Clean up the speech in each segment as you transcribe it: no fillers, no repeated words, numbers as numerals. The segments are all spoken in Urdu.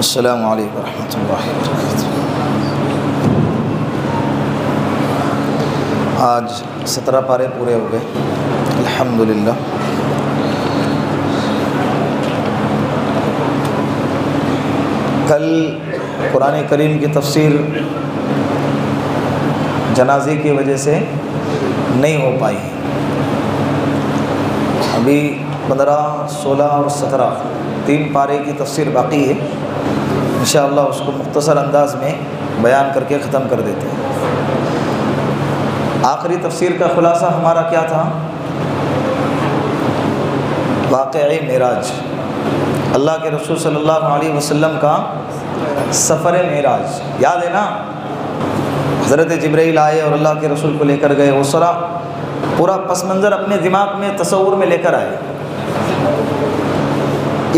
السلام علیکم ورحمۃ اللہ وبرکاتہ۔ آج 17 پارے پورے ہو گئے الحمدللہ۔ کل قرآن کریم کی تفسیر جنازے کی وجہ سے نہیں ہو پائی، ابھی 15، 16 اور 17 3 پارے کی تفسیر باقی ہے، انشاءاللہ اس کو مختصر انداز میں بیان کر کے ختم کر دیتے ہیں۔ آخری تفسیر کا خلاصہ ہمارا کیا تھا؟ واقعہ معراج، اللہ کے رسول صلی اللہ علیہ وسلم کا سفر معراج یاد ہے نا؟ حضرت جبرائیل آئے اور اللہ کے رسول کو لے کر گئے، وہ سارا پورا پس منظر اپنے دماغ میں تصور میں لے کر آئے۔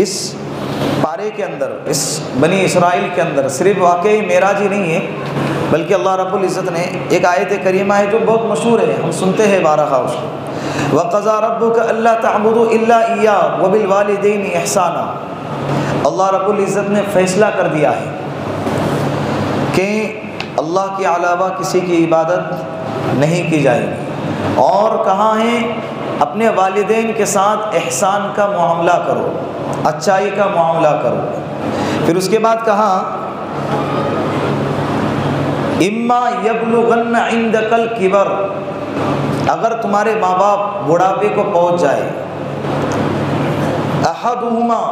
اس پارے کے اندر، اس بنی اسرائیل کے اندر صرف واقعی معراج ہی نہیں ہے، بلکہ اللہ رب العزت نے ایک آیت کریمہ ہے جو بہت مشہور ہے، ہم سنتے ہیں بارہا اس کو، وَقَضَىٰ رَبُّكَ أَلَّا تَعْبُدُوا إِلَّا إِيَّاهُ وَبِالْوَالِدَيْنِ إِحْسَانًا۔ اللہ رب العزت نے فیصلہ کر دیا ہے کہ اللہ کے علاوہ کسی کی عبادت نہیں کی جائے گی، اور کہاں ہے؟ اپنے والدین کے ساتھ احسان کا معاملہ کرو، اچائی کا معاملہ کرو۔ پھر اس کے بعد کہا اما یبلغن عندک الکبر، اگر تمہارے ماں باپ بڑھاپے کو پہنچ جائے، احدہما،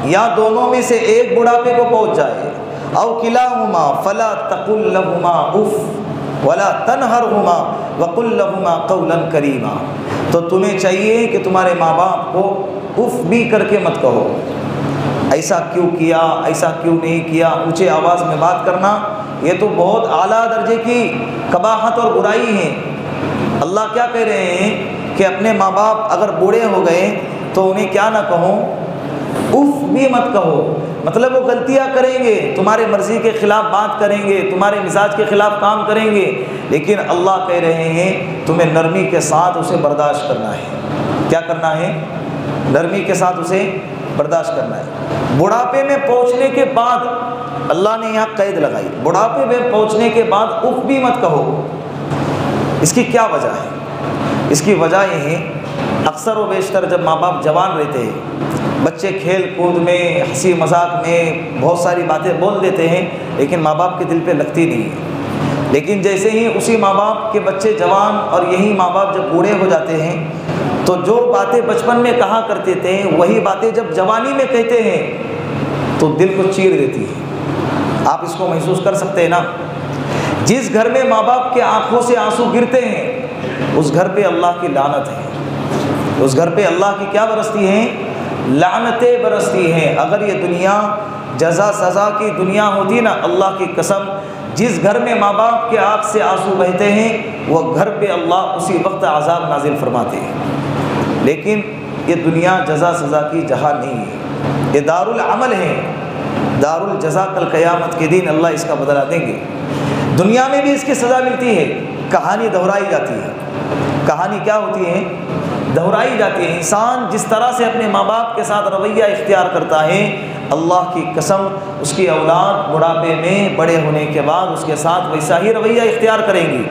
یا دونوں میں سے ایک بڑھاپے کو پہنچ جائے، او کلاہما فلا تقل لہما اف ولا تنہرہما وقل لہما قولا کریما۔ تو تمہیں چاہیے کہ تمہارے ماں باپ کو اف بھی کر کے مت کہو، ایسا کیوں کیا، ایسا کیوں نہیں کیا، اونچے آواز میں بات کرنا یہ تو بہت اعلیٰ درجے کی قباحت اور برائی ہے۔ اللہ کیا کہہ رہے ہیں کہ اپنے ماں باپ اگر بوڑھے ہو گئے تو انہیں کیا نہ کہو، اف بھی مت کہو۔ مطلب وہ غلطیاں کریں گے، تمہارے مرضی کے خلاف بات کریں گے، تمہارے مزاج کے خلاف کام کریں گے، لیکن اللہ کہہ رہے ہیں تمہیں نرمی کے ساتھ اسے برداشت کرنا ہے۔ کیا کرنا ہے؟ نرمی کے ساتھ اسے برداشت کرنا ہے۔ بڑھاپے میں پہنچنے کے بعد اللہ نے یہاں قید لگائی، بڑھاپے میں پہنچنے کے بعد اف بھی مت کہو۔ اس کی کیا وجہ ہے؟ اس کی وجہ یہ ہے، اکثر و بیشتر جب ماں باپ جوان رہتے ہیں، بچے کھیل کود میں، ہنسی مذاق میں بہت ساری باتیں بول دیتے ہیں، لیکن ماں باپ کے دل پہ لگتی نہیں ہے۔ لیکن جیسے ہی اسی ماں باپ کے بچے جوان، اور یہی ماں باپ جب بوڑھے ہو جاتے ہیں تو جو باتیں بچپن میں کہا کرتے تھے وہی باتیں جب جوانی میں کہتے ہیں تو دل کو چیر دیتی ہے۔ آپ اس کو محسوس کر سکتے ہیں نا؟ جس گھر میں ماں باپ کے آنکھوں سے آنسو گرتے ہیں اس گھر پہ اللہ کی لعنت ہے، اس گھر پہ اللہ کی کیا برستی ہے؟ لعنتیں برستی ہیں۔ اگر یہ دنیا جزا سزا کی دنیا ہوتی نا، اللہ کی قسم، جس گھر میں ماں باپ کے آنکھ سے آنسو بہتے ہیں وہ گھر پہ اللہ اسی وقت عذاب نازل فرماتے ہیں۔ لیکن یہ دنیا جزا سزا کی جہاں نہیں ہے، یہ دار العمل ہے، دار الجزا۔ کل قیامت کے دن اللہ اس کا بدلہ دیں گے۔ دنیا میں بھی اس کی سزا ملتی ہے، کہانی دہرائی جاتی ہے۔ کہانی کیا ہوتی ہے؟ دہرائی جاتی ہے۔ انسان جس طرح سے اپنے ماں باپ کے ساتھ رویہ اختیار کرتا ہے، اللہ کی قسم اس کی اولاد بڑھاپے میں بڑے ہونے کے بعد اس کے ساتھ ویسا ہی رویہ اختیار کریں گی۔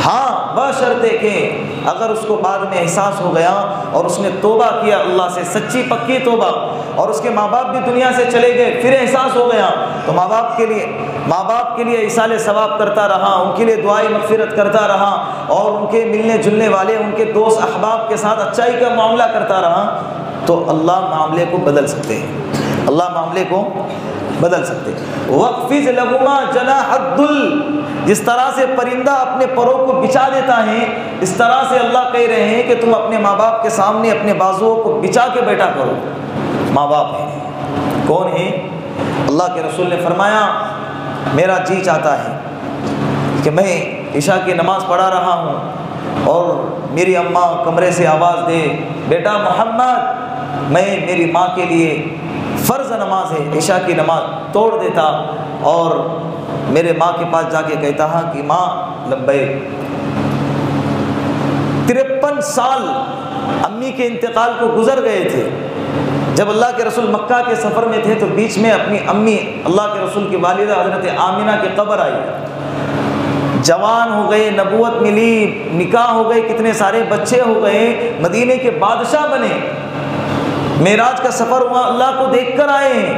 ہاں، بشرطے کہ اگر اس کو بعد میں احساس ہو گیا اور اس نے توبہ کیا اللہ سے، سچی پکی توبہ، اور اس کے ماں باپ بھی دنیا سے چلے گئے، پھر احساس ہو گیا تو ماں باپ کے لیے ایصال ثواب کرتا رہا، ان کے لیے دعائیں مغفرت کرتا رہا، اور ان کے ملنے جلنے والے ان کے دوست احباب کے ساتھ اچائی کا معاملہ کرتا رہا، تو اللہ معاملے کو بدل سکتے ہیں، اللہ معاملے کو بدل سکتے ہیں۔ وَاخْفِضْ لَهُمَا جَنَاحَ الذُّلِّ، جس طرح سے پرندہ اپنے پروں کو بچھا دیتا ہے، اس طرح سے اللہ کہہ رہے ہیں کہ تم اپنے ماں باپ کے سامنے اپنے بازوؤں کو بچھا کے بیٹھا کرو۔ ماں باپ ہیں، کون ہیں؟ اللہ کے رسول نے فرمایا میرا جی چاہتا ہے کہ میں عشاء کی نماز پڑھا رہا ہوں اور میری اماں کمرے سے آواز دے، بیٹا محمد، میں میری ماں کے لیے فرض نماز ہے عشاء کی نماز توڑ دیتا اور میرے ماں کے پاس جا کے کہتا ہاں کہ ماں لبیک۔ 53 سال امی کے انتقال کو گزر گئے تھے، جب اللہ کے رسول مکہ کے سفر میں تھے تو بیچ میں اپنی امی اللہ کے رسول کی والدہ حضرت آمنہ کی قبر آئی، جوان ہو گئے، نبوت ملی، نکاح ہو گئے، کتنے سارے بچے ہو گئے، مدینے کے بادشاہ بنے، معراج کا سفر ہوا، اللہ کو دیکھ کر آئے ہیں،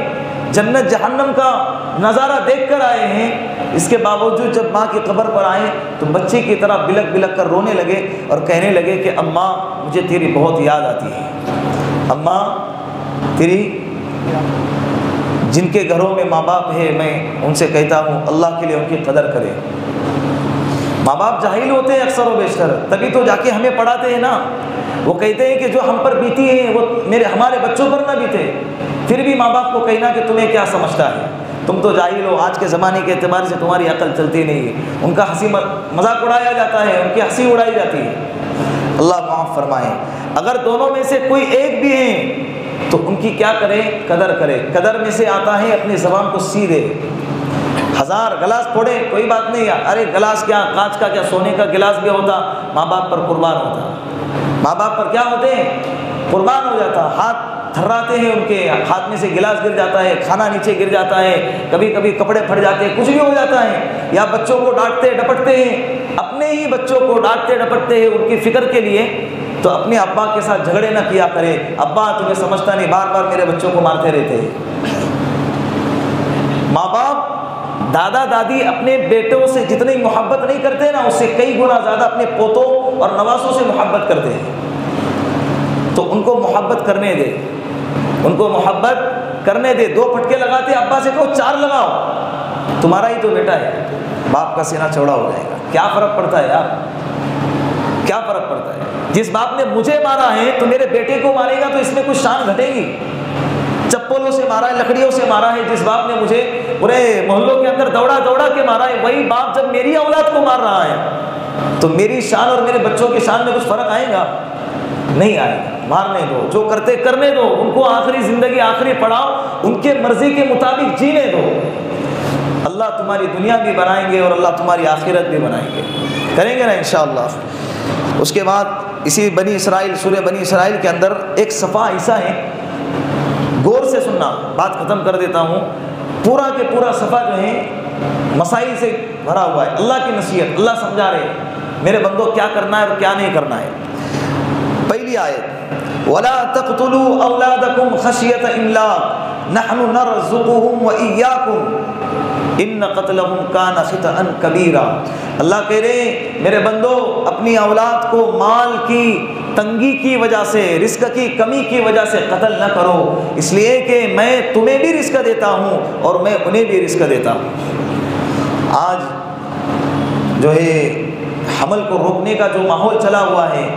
جنت جہنم کا نظارہ دیکھ کر آئے ہیں، اس کے باوجود جب ماں کی قبر پر آئے تو بچے کی طرح بلک بلک کر رونے لگے اور کہنے لگے کہ اماں مجھے تیری بہت یاد آتی ہے، اماں تیری، جن کے گھروں میں ماں باپ ہے میں ان سے کہتا ہوں اللہ کے لیے ان کی قدر کرے۔ ماں باپ جاہل ہوتے ہیں اکثر و بیشتر، تبھی تو جا کے ہمیں پڑھاتے ہیں نا، وہ کہتے ہیں کہ جو ہم پر بیتی ہے وہ ہمارے بچوں پر نہ بیتے، پھر بھی ماں باپ کو کہنا کہ تمہیں کیا سمجھتا ہے، تم تو جاہل ہو، آج کے زمانے کے اعتبار سے تمہاری عقل چلتی نہیں ہے، ان کا ہنسی مذاق اڑایا جاتا ہے، ان کی ہنسی اڑائی جاتی ہے۔ اللہ معاف فرمائے۔ اگر دونوں میں سے کوئی ایک بھی ہے تو ان کی کیا کرے؟ قدر کرے۔ قدر میں سے آتا ہے اپنی زبان کو سی دے، 1000 گلاس پھوڑے کوئی بات نہیں، ارے گلاس کیا، کانچ کا کیا، سونے کا گلاس بھی ہوتا ماں باپ پر قربان ہوتا، ماں باپ پر کیا ہوتے ہیں؟ قربان ہو جاتا، ہاتھ تھراتے ہیں، ان کے ہاتھ میں سے گلاس گر جاتا ہے، کھانا نیچے گر جاتا ہے، کبھی کبھی کپڑے پھٹ جاتے ہیں، کچھ بھی ہو جاتا ہے، یا بچوں کو ڈانٹتے ڈپٹتے ہیں، اپنے ہی بچوں کو ڈانٹتے ڈپٹتے ہیں ان کی فکر کے لیے، تو اپنے ابا کے ساتھ جھگڑے نہ کیا کرے، ابا تمہیں سمجھتا نہیں، بار بار میرے بچوں کو مارتے رہتے ہیں۔ ماں باپ دادا دادی اپنے بیٹوں سے جتنی محبت نہیں کرتے نا، اس سے کئی گنا زیادہ اپنے پوتوں اور نواسوں سے محبت کرتے ہیں، تو ان کو محبت کرنے دے، ان کو محبت کرنے دے۔ 2 پھٹکے لگاتے ابا سے کہو 4 لگاؤ، تمہارا ہی تو بیٹا ہے، باپ کا سینہ چوڑا ہو جائے گا، کیا فرق پڑتا ہے یار، کیا فرق پڑتا ہے؟ جس باپ نے مجھے مارا ہے تو میرے بیٹے کو مارے گا تو اس میں کچھ شان گھٹے گی؟ چپلوں سے مارا ہے، لکڑیوں سے مارا ہے، جس باپ نے مجھے پورے محلوں کے اندر دوڑا دوڑا کے مارا ہے، وہی باپ جب میری اولاد کو مار رہا ہے تو میری شان اور میرے بچوں کی شان میں کچھ فرق آئے گا؟ نہیں آئے گا۔ مارنے دو، جو کرتے کرنے دو، ان کو آخری زندگی آخری پڑاؤ ان کے مرضی کے مطابق جینے دو، اللہ تمہاری دنیا بھی بنائیں گے اور اللہ تمہاری آخرت بھی بنائیں گے، کریں گے نا انشاءاللہ۔ اس کے بعد اسی بنی اسرائیل، سورہ بنی اسرائیل کے اندر ایک صفحہ ایسا ہے، غور سے سننا، بات ختم کر دیتا ہوں، پورا کے پورا صفحہ جو ہے مسائل سے بھرا ہوا ہے، اللہ کی نصیحت، اللہ سمجھا رہے میرے بندوں کیا کرنا ہے اور کیا نہیں کرنا ہے۔ پہلی آیت، وَلَا تَقْتُلُوا أَوْلَادَكُمْ خَشْيَةَ إِمْلَاقٍ نَحْنُ نَرْزُقُهُمْ وَإِيَّاكُمْ إِنَّ قَتْلَهُمْ كَانَ خِطْئًا كَبِيرًا۔ اللہ کہہ رہے ہیں میرے بندو اپنی اولاد کو مال کی تنگی کی وجہ سے، رزق کی کمی کی وجہ سے قتل نہ کرو، اس لیے کہ میں تمہیں بھی رزق دیتا ہوں اور میں انہیں بھی رزق دیتا ہوں۔ آج جو ہے حمل کو روکنے کا جو ماحول چلا ہوا ہے،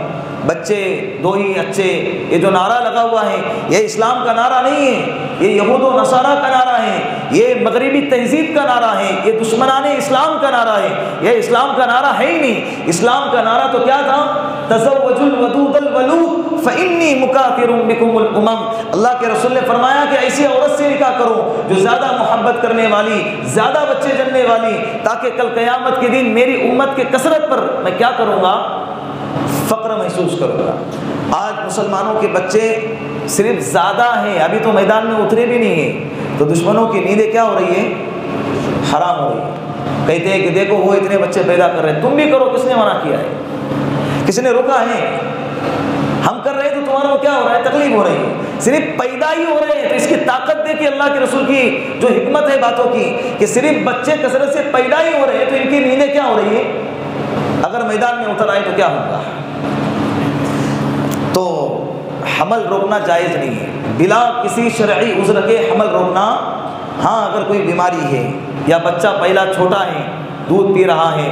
بچے 2 ہی اچھے، یہ جو نعرہ لگا ہوا ہے یہ اسلام کا نعرہ نہیں ہے، یہ یہود و نصارہ کا نعرہ ہے، یہ مغربی تہذیب کا نعرہ ہے، یہ دشمنان اسلام کا نعرہ ہے، یہ اسلام کا نعرہ ہے ہی نہیں۔ اسلام کا نعرہ تو کیا تھا؟ تزوجوا الودود الولود فانی مکافر بکم الامم۔ اللہ کے رسول نے فرمایا کہ ایسی عورت سے نکاح کرو جو زیادہ محبت کرنے والی، زیادہ بچے جننے والی، تاکہ کل قیامت کے دن میری امت کے کثرت پر میں کیا کروں گا؟ فقر محسوس کروں گا۔ آج مسلمانوں کے بچے صرف زیادہ ہیں، ابھی تو میدان میں اترے بھی نہیں ہیں، تو دشمنوں کی نیندیں کیا ہو رہی ہے؟ حرام ہو رہی ہے۔ کہتے ہیں کہ دیکھو وہ اتنے بچے پیدا کر رہے ہیں، تم بھی کرو، کس نے منع کیا ہے؟ کس نے روکا ہے؟ ہم کر رہے ہیں تو تمہارا کیا ہو رہا ہے؟ تکلیف ہو رہی ہے، صرف پیدا ہی ہو رہے ہیں۔ تو اس کی طاقت دیکھیے اللہ کے رسول کی جو حکمت ہے باتوں کی، کہ صرف بچے کثرت سے پیدا ہی ہو رہے ہیں تو ان کی نیندیں کیا ہو رہی ہے؟ اگر میدان میں اتر آئے تو کیا ہوگا؟ تو حمل روکنا جائز نہیں ہے، بلا کسی شرعی عذر کے حمل روکنا۔ ہاں اگر کوئی بیماری ہے یا بچہ پہلا چھوٹا ہے، دودھ پی رہا ہے،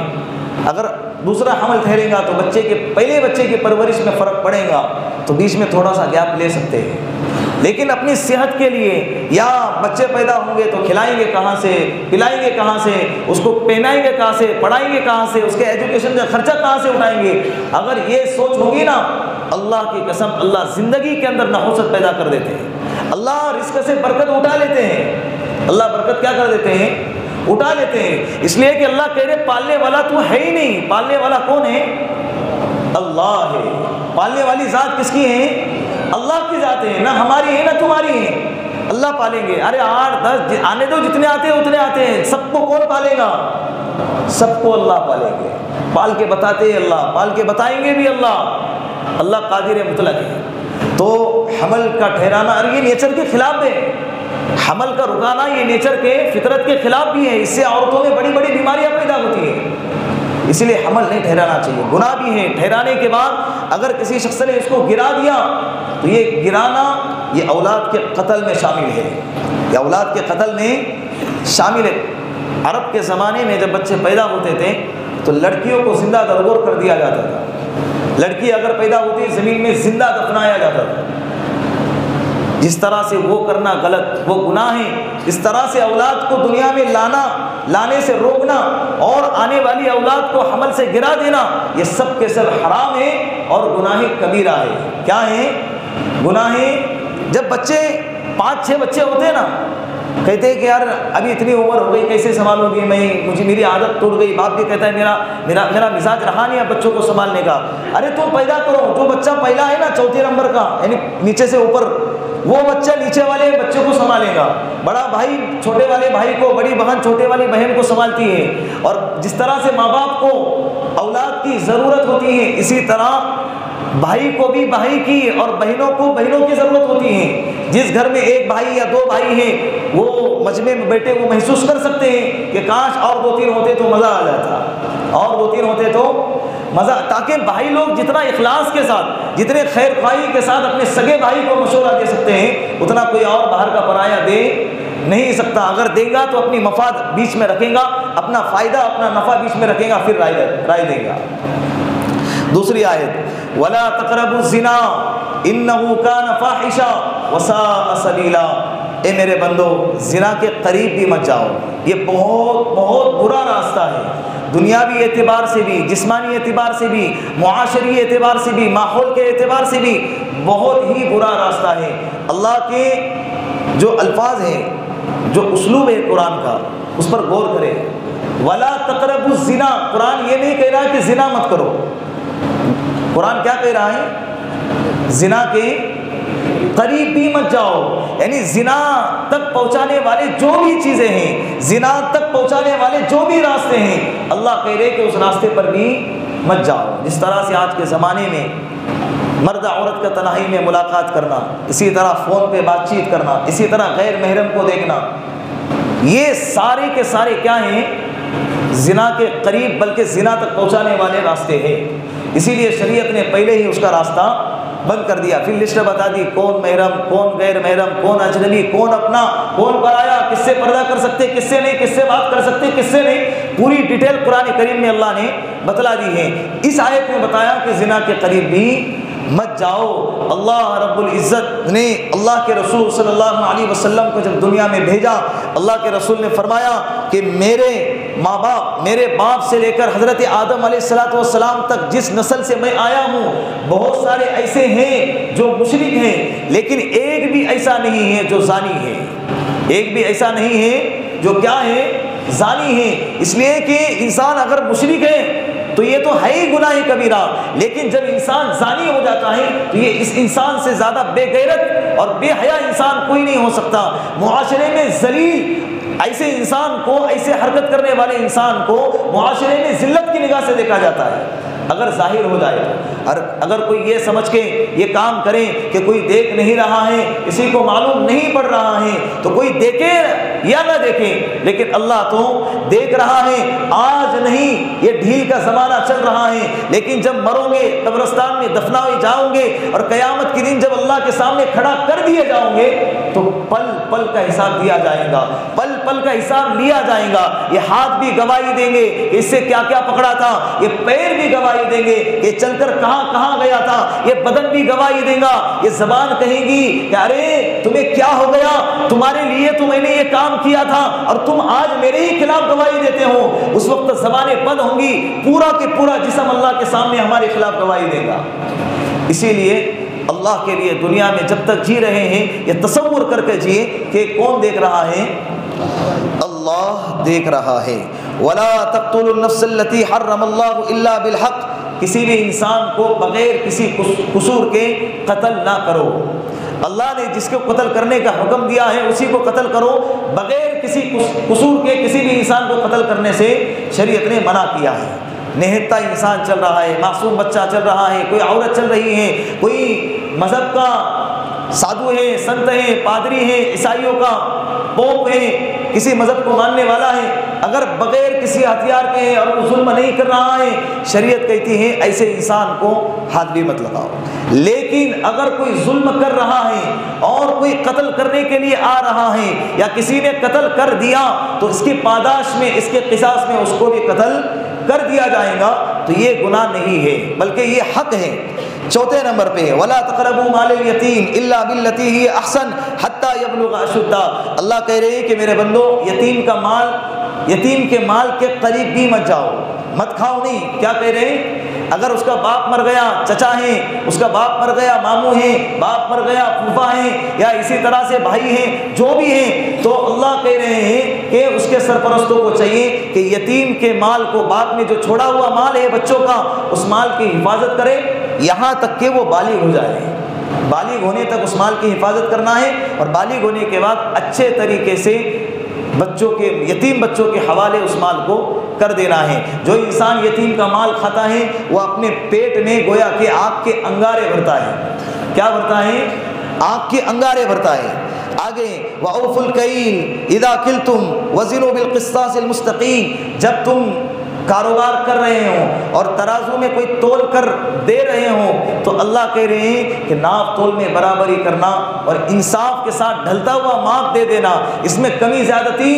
اگر دوسرا حمل ٹھہرے گا تو بچے کے پہلے بچے کی پرورش میں فرق پڑے گا، تو بیچ میں تھوڑا سا گیپ لے سکتے ہیں، لیکن اپنی صحت کے لیے، یا بچے پیدا ہوں گے تو کھلائیں گے کہاں سے، پلائیں گے کہاں سے، اس کو پہنائیں گے کہاں سے، پڑھائیں گے کہاں سے، اس کے ایجوکیشن کا خرچہ کہاں سے اٹھائیں گے، اگر یہ سوچ ہوگی نا، اللہ کی قسم اللہ زندگی کے اندر نحوست پیدا کر دیتے ہیں، اللہ رزق سے برکت اٹھا لیتے ہیں، اللہ برکت کیا کر دیتے ہیں؟ اٹھا لیتے ہیں۔ اس لیے کہ اللہ کہہ رہے پالنے والا تو ہے ہی نہیں، پالنے والا کون ہے؟ اللہ ہے۔ پالنے والی ذات کس کی ہے؟ اللہ کی ذات ہیں، نہ ہماری ہیں نہ تمہاری ہیں، اللہ پالیں گے۔ ارے 8-10 آنے دو، جتنے آتے ہیں اتنے آتے ہیں، سب کو کون پالے گا؟ سب کو اللہ پالیں گے، پال کے بتاتے ہیں اللہ، پال کے بتائیں گے بھی اللہ، اللہ قادر مطلق ہے۔ تو حمل کا ٹھہرانا، اور یہ نیچر کے خلاف ہے، حمل کا رکانا یہ نیچر کے فطرت کے خلاف بھی ہے، اس سے عورتوں میں بڑی بڑی بیماریاں پیدا ہوتی ہیں، اسی لیے حمل نہیں ٹھہرانا چاہیے، گناہ بھی ہے۔ ٹھہرانے کے بعد اگر کسی شخص نے اس کو گرا دیا تو یہ گرانا یہ اولاد کے قتل میں شامل ہے، یہ اولاد کے قتل میں شامل ہے۔ عرب کے زمانے میں جب بچے پیدا ہوتے تھے تو لڑکیوں کو زندہ درگور کر دیا جاتا تھا، لڑکی اگر پیدا ہوتی زمین میں زندہ دفنایا جاتا تھا۔ جس طرح سے وہ کرنا غلط، وہ گناہ ہے، اس طرح سے اولاد کو دنیا میں لانے سے روکنا اور آنے والی اولاد کو حمل سے گرا دینا، یہ سب کے سب حرام ہے اور گناہ کبیرہ ہے۔ کیا ہے؟ گناہ۔ جب بچے 5-6 بچے ہوتے ہیں نا، کہتے ہیں کہ یار ابھی اتنی عمر ہو گئی، کیسے سنبھالوں گی میں، مجھے میری عادت ٹوٹ گئی۔ باپ بھی کہتا ہے میرا مزاج رہا نہیں ہے بچوں کو سنبھالنے کا۔ ارے تم پیدا کرو، جو بچہ پہلا ہے نا 4 نمبر کا، یعنی نیچے سے اوپر، وہ بچہ نیچے والے بچے کو سنبھالے گا، بڑا بھائی چھوٹے والے بھائی کو، بڑی بہن چھوٹے والی بہن کو سنبھالتی ہے۔ اور جس طرح سے ماں باپ کو اولاد کی ضرورت ہوتی ہے، اسی طرح بھائی کو بھی بھائی کی اور بہنوں کو بہنوں کی ضرورت ہوتی ہے۔ جس گھر میں 1 بھائی یا 2 بھائی ہیں، وہ مجمع میں بیٹھے وہ محسوس کر سکتے ہیں کہ کاش اور 2-3 ہوتے تو مزہ آ جاتا، اور 2-3 ہوتے تو مزہ، تاکہ بھائی لوگ جتنا اخلاص کے ساتھ، جتنے خیر خواہی کے ساتھ اپنے سگے بھائی کو مشورہ دے سکتے ہیں، اتنا کوئی اور باہر کا پرایا دے نہیں سکتا۔ اگر دے گا تو اپنی مفاد بیچ میں رکھے گا، اپنا فائدہ اپنا نفع بیچ میں رکھے گا، پھر رائے دے گا۔ دوسری آیت، وَلَا تَقْرَبُوا الزِّنَا إِنَّهُ كَانَ فَاحِشًا وَسَاءَ سَبِيلًا۔ اے میرے بندو، زنا کے قریب بھی مت جاؤ، یہ بہت بہت برا راستہ ہے، دنیاوی اعتبار سے بھی، جسمانی اعتبار سے بھی، معاشری اعتبار سے بھی، ماحول کے اعتبار سے بھی بہت ہی برا راستہ ہے۔ اللہ کے جو الفاظ ہیں، جو اسلوب ہے قرآن کا، اس پر غور کریں۔ وَلَا تَقْرَبُوا الزِّنَا، قرآن یہ نہیں کہہ رہا کہ زنا مت کرو، قرآن کیا کہہ رہا ہے؟ زنا کے قریب بھی مت جاؤ، یعنی زنا تک پہنچانے والے جو بھی چیزیں ہیں، زنا تک پہنچانے والے جو بھی راستے ہیں، اللہ کہہ رہے کہ اس راستے پر بھی مت جاؤ۔ جس طرح سے آج کے زمانے میں مرد عورت کا تنہائی میں ملاقات کرنا، اسی طرح فون پہ بات چیت کرنا، اسی طرح غیر محرم کو دیکھنا، یہ سارے کے سارے کیا ہیں؟ زنا کے قریب بلکہ زنا تک پہنچانے والے راستے ہیں۔ اسی لیے شریعت نے پہلے ہی اس کا راستہ بند کر دیا، پھر لسٹ بتا دی، کون محرم، کون غیر محرم، کون اجنبی، کون اپنا، کون پرایا، کس سے پردہ کر سکتے، کس سے نہیں، کس سے بات کر سکتے، کس سے نہیں، پوری ڈیٹیل قرآن کریم میں اللہ نے بتلا دی ہے۔ اس آیت میں بتایا کہ زنا کے قریب بھی مت جاؤ۔ اللہ رب العزت نے اللہ کے رسول صلی اللہ علیہ وسلم کو جب دنیا میں بھیجا، اللہ کے رسول نے فرمایا کہ میرے ماں باپ، میرے باپ سے لے کر حضرت آدم علیہ السلام تک جس نسل سے میں آیا ہوں، بہت سارے ایسے ہیں جو مشرک ہیں، لیکن ایک بھی ایسا نہیں ہے جو زانی ہے، ایک بھی ایسا نہیں ہے جو کیا ہے؟ زانی ہے۔ اس لیے کہ انسان اگر مشرک ہے تو یہ تو ہے ہی گناہ کبیرہ، لیکن جب انسان زانی ہو جاتا ہے تو یہ اس انسان سے زیادہ بے غیرت اور بے حیا انسان کوئی نہیں ہو سکتا۔ معاشرے میں ذلیل ایسے انسان کو، ایسے حرکت کرنے والے انسان کو معاشرے میں ذلت کی نگاہ سے دیکھا جاتا ہے اگر ظاہر ہو جائے تو۔ اور اگر کوئی یہ سمجھ کے یہ کام کرے کہ کوئی دیکھ نہیں رہا ہے، کسی کو معلوم نہیں پڑ رہا ہے، تو کوئی دیکھے یا نہ دیکھے لیکن اللہ تو دیکھ رہا ہے۔ آج نہیں، یہ ڈھیل کا زمانہ چل رہا ہے، لیکن جب مرو گے، قبرستان میں دفنائے جاؤ گے اور قیامت کے دن جب اللہ کے سامنے کھڑا کر دیے جاؤ گے تو پل پل کا حساب دیا جائے گا، پل پل کا حساب لیا جائے گا۔ یہ ہاتھ بھی گواہی دیں گے کہ اس سے کیا کیا پکڑا تھا، یہ پیر بھی گواہی دیں گے کہ چل کر کہاں کہاں گیا تھا، یہ بدن بھی گواہی دے گا، یہ زبان کہے گی کہ ارے تمہیں کیا ہو گیا، تمہارے لیے تو میں نے یہ کام کیا تھا اور تم آج میرے ہی خلاف گواہی دیتے ہو۔ اس وقت زبانیں بند ہوں گی، پورا کے پورا جسم اللہ کے سامنے ہمارے خلاف گواہی دے گا۔ اسی لیے اللہ کے لیے دنیا میں جب تک جی رہے ہیں یہ تصور کر کے جیے کہ کون دیکھ رہا ہے؟ اللہ دیکھ رہا ہے۔ وَلَا تَقْتُلُوا النَّفْسَ الَّتِي حَرَّمَ اللَّهُ إِلَّا بِالْحَقِّ کسی بھی انسان کو بغیر کسی قصور کے قتل نہ کرو۔ اللہ نے جس کو قتل کرنے کا حکم دیا ہے اسی کو قتل کرو، بغیر کسی قصور کے کسی بھی انسان کو قتل کرنے سے شریعت نے منع کیا ہے۔ نہتا انسان چل رہا ہے، معصوم بچہ چل رہا ہے، کوئی عورت چل رہی ہے، کوئی مذہب کا سادھو ہے، سنت ہے، پادری ہے، عیسائیوں کا پوپ ہے، کسی مذہب کو ماننے والا ہے، اگر بغیر کسی ہتھیار کے ہے اور وہ ظلم نہیں کر رہا ہے، شریعت کہتی ہے ایسے انسان کو ہاتھ بھی مت لگاؤ۔ لیکن اگر کوئی ظلم کر رہا ہے اور کوئی قتل کرنے کے لیے آ رہا ہے یا کسی نے قتل کر دیا تو اس کی پاداش میں، اس کے قصاص میں اس کو بھی قتل کر دیا جائے گا، تو یہ گناہ نہیں ہے بلکہ یہ حق ہے۔ چوتھے نمبر پہ وَلَا تَقْرَبُوا مَالَ الْيَتِيمِ إِلَّا بِالَّتِي هِيَ أَحْسَنُ حَتَّى يَبْلُغَ أَشُدَّهُ۔ اللہ کہہ رہے ہیں کہ میرے بندو یتیم کے مال کے قریب بھی مت جاؤ، مت کھاؤ نہیں۔ کیا کہہ رہے ہیں؟ اگر اس کا باپ مر گیا، چچا ہیں، اس کا باپ مر گیا، ماموں ہیں، باپ مر گیا، پھوپھا ہیں، یا اسی طرح سے بھائی ہیں، جو بھی ہیں، تو اللہ کہہ رہے ہیں کہ اس کے سرپرستوں کو چاہیے کہ یتیم کے مال کو، باپ نے جو چھوڑا ہوا مال ہے بچوں کا، اس مال کی حفاظت کرے یہاں تک کہ وہ بالغ ہو جائے۔ بالغ ہونے تک اس مال کی حفاظت کرنا ہے، اور بالغ ہونے کے بعد اچھے طریقے سے یتیم بچوں کے حوالے اس مال کو کر دینا ہے۔ جو انسان یتیم کا مال کھاتا ہے وہ اپنے پیٹ میں گویا کہ آگ کے انگارے بھرتا ہے۔ کیا بھرتا ہے؟ آگ کے انگارے بھرتا ہے۔ آگے وَأَوْفُوا الْكَيْلَ إِذَا كِلْتُمْ وَزِنُوا بِالْقِسْطَاسِ الْمُسْتَقِيمِ۔ جب تم کاروبار کر رہے ہوں اور ترازو میں کوئی تول کر دے رہے ہوں تو اللہ کہہ رہے ہیں کہ ناپ تول میں برابری کرنا اور انصاف کے ساتھ ڈھلتا ہوا ماپ دے دینا، اس میں کمی زیادتی،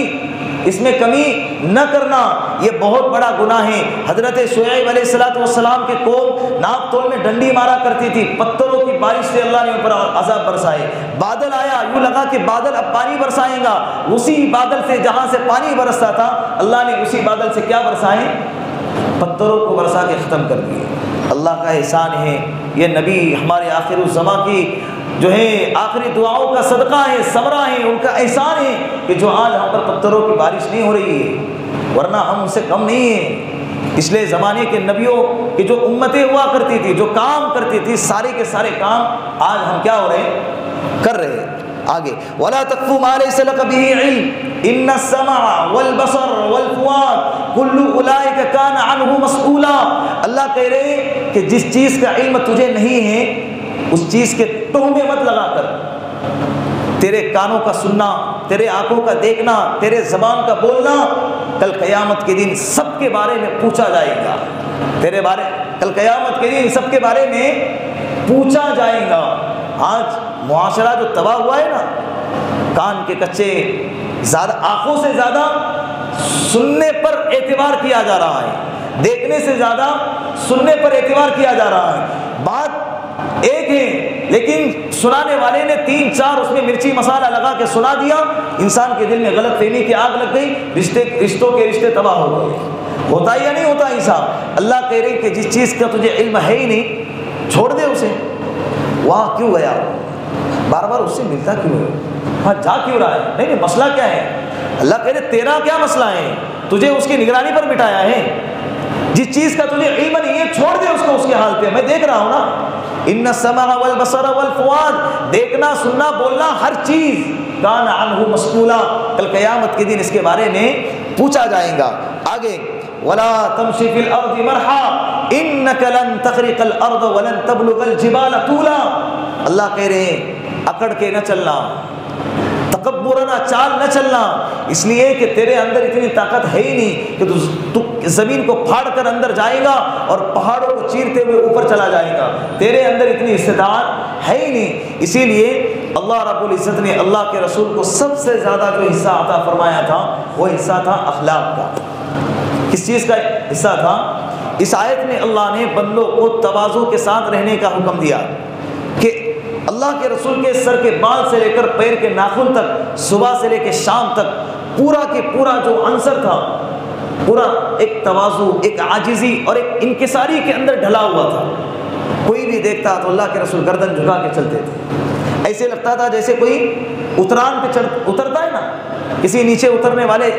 اس میں کمی نہ کرنا، یہ بہت بڑا گناہ ہے۔ حضرت شعیب علیہ السلام کے قوم ناپ تول میں ڈنڈی مارا کرتی تھی، پتھروں کی بارش سے اللہ نے اوپر عذاب برسائے۔ بادل آیا، یوں لگا کہ بادل اب پانی برسائے گا، اسی بادل سے جہاں سے پانی برستا تھا اللہ نے اسی بادل سے کیا برسائے؟ پتھروں کو برسا کے ختم کر دیے۔ اللہ کا احسان ہے، یہ نبی ہمارے آخر الزماں کی جو ہے آخری دعاؤں کا صدقہ ہے، ثمرہ ہے، ان کا احسان ہے کہ جو آج ہم پر پتھروں کی بارش نہیں ہو رہی ہے، ورنہ ہم ان سے کم نہیں ہیں۔ پچھلے زمانے کے نبیوں کی جو امتیں ہوا کرتی تھی، جو کام کرتی تھی، سارے کے سارے کام آج ہم کیا ہو رہے ہیں؟ کر رہے ہیں۔ آگے وَلَا تَقْفُ مَا لَيْسَ لَكَ بِهِ عِلْمٌ إِنَّ السَّمْعَ وَالْبَصَرَ وَالْفُؤَادَ كُلُّ أُولَٰئِكَ كَانَ عَنْهُ مَسْئُولًا۔ اللہ کہہ رہے ہیں کہ جس چیز کا علم تجھے نہیں ہے اس چیز کے تہمے مت لگا کر، تیرے کانوں کا سننا، تیرے آنکھوں کا دیکھنا، تیرے زبان کا بولنا کل قیامت کے دن سب کے بارے میں پوچھا جائے گا۔ کل قیامت کے دن سب کے بارے میں پوچھا جائے گا۔ آج معاشرہ جو تباہ ہوا ہے نا، کان کے کچے، زیادہ آنکھوں سے زیادہ سننے پر اعتبار کیا جا رہا ہے، دیکھنے سے زیادہ سننے پر اعتبار کیا جا رہا ہے۔ بات ایک ہے لیکن سنانے والے نے 3-4 اس میں مرچی مسالہ لگا کے سنا دیا، انسان کے دل میں غلط فہمی کی آگ لگ گئی، رشتوں کے رشتے تباہ ہو گئے۔ ہوتا یا نہیں ہوتا ایسا؟ اللہ کہہ رہے کہ جس چیز کا تجھے علم ہے ہی نہیں، چھوڑ دے اسے۔ وہاں کیوں گیا؟ بار بار اس سے ملتا کیوں ہے؟ وہاں جا کیوں رہا ہے؟ نہیں مسئلہ کیا ہے؟ اللہ کہہ رہے تیرا کیا مسئلہ ہے؟ تجھے اس کی نگرانی پر بٹھایا ہے۔ جس چیز کا تجھے علم نہیں ہے چھوڑ دے اس کو اس کے حال پہ، میں دیکھ رہا ہوں نا۔ ان السمع والبصر والفؤاد، دیکھنا، سننا، بولنا، ہر چیز کان عنہ مسئولا، کل قیامت کے دن اس کے بارے میں پوچھا جائے گا۔ آگے ولا تمشي في الارض مرحا انك لن تخرق الارض ولن تبلغ الجبال طولا۔ اللہ کہہ رہے ہیں اکڑ کے نہ چلنا، تکبرانہ چال نہ چلنا، اس لیے کہ تیرے اندر اتنی طاقت ہے ہی نہیں کہ تو زمین کو پھاڑ کر اندر جائے گا اور پہاڑوں کو چیرتے ہوئے اوپر چلا جائے گا، تیرے اندر اتنی استطاعت ہے ہی نہیں۔ اسی لیے اللہ رب العزت نے اللہ کے رسول کو سب سے زیادہ جو حصہ عطا فرمایا تھا وہ حصہ تھا اخلاق کا۔ کس چیز کا حصہ تھا؟ اس آیت میں اللہ نے بندوں کو تواضع کے ساتھ رہنے کا حکم دیا کہ اللہ کے رسول کے سر کے بال سے لے کر پیر کے ناخن تک، صبح سے لے کے شام تک پورا کے پورا جو عنصر تھا، پورا ایک تواضع، ایک عاجزی اور ایک انکساری کے اندر ڈھلا ہوا تھا۔ کوئی بھی دیکھتا تو اللہ کے رسول گردن جھکا کے چلتے تھے، ایسے لگتا تھا جیسے کوئی اتران پہ اترتا ہے نا، کسی نیچے اترنے والے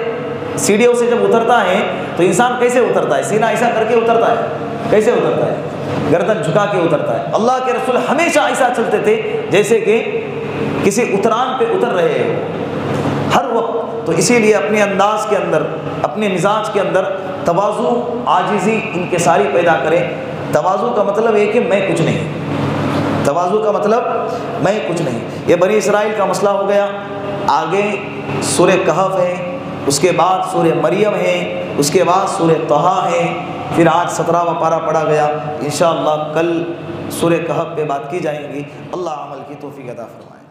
سیڑھیوں سے جب اترتا ہے تو انسان کیسے اترتا ہے؟ سینہ ایسا کر کے اترتا ہے، کیسے اترتا ہے؟ گردن جھکا کے اترتا ہے۔ اللہ کے رسول ہمیشہ ایسا چلتے تھے جیسے کہ کسی اتران پہ اتر رہے ہو ہر وقت۔ تو اسی لیے اپنے انداز کے اندر، اپنے مزاج کے اندر تواضع، عاجزی، انکساری پیدا کریں۔ تواضع کا مطلب ہے کہ میں کچھ نہیں، تواضع کا مطلب میں کچھ نہیں۔ یہ بنی اسرائیل کا مسئلہ ہو گیا۔ آگے سورہ کہف ہے، اس کے بعد سورہ مریم ہے، اس کے بعد سورہ طٰہٰ ہے، پھر آج 17واں پارہ پڑھا گیا۔ انشاءاللہ کل سورہ کہف پہ بات کی جائیں گی۔ اللہ عمل کی توفیق عطا فرمائے۔